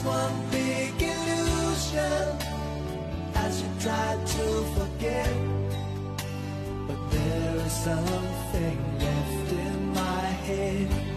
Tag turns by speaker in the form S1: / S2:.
S1: one big illusion as you try to forget. But there is something left in my head.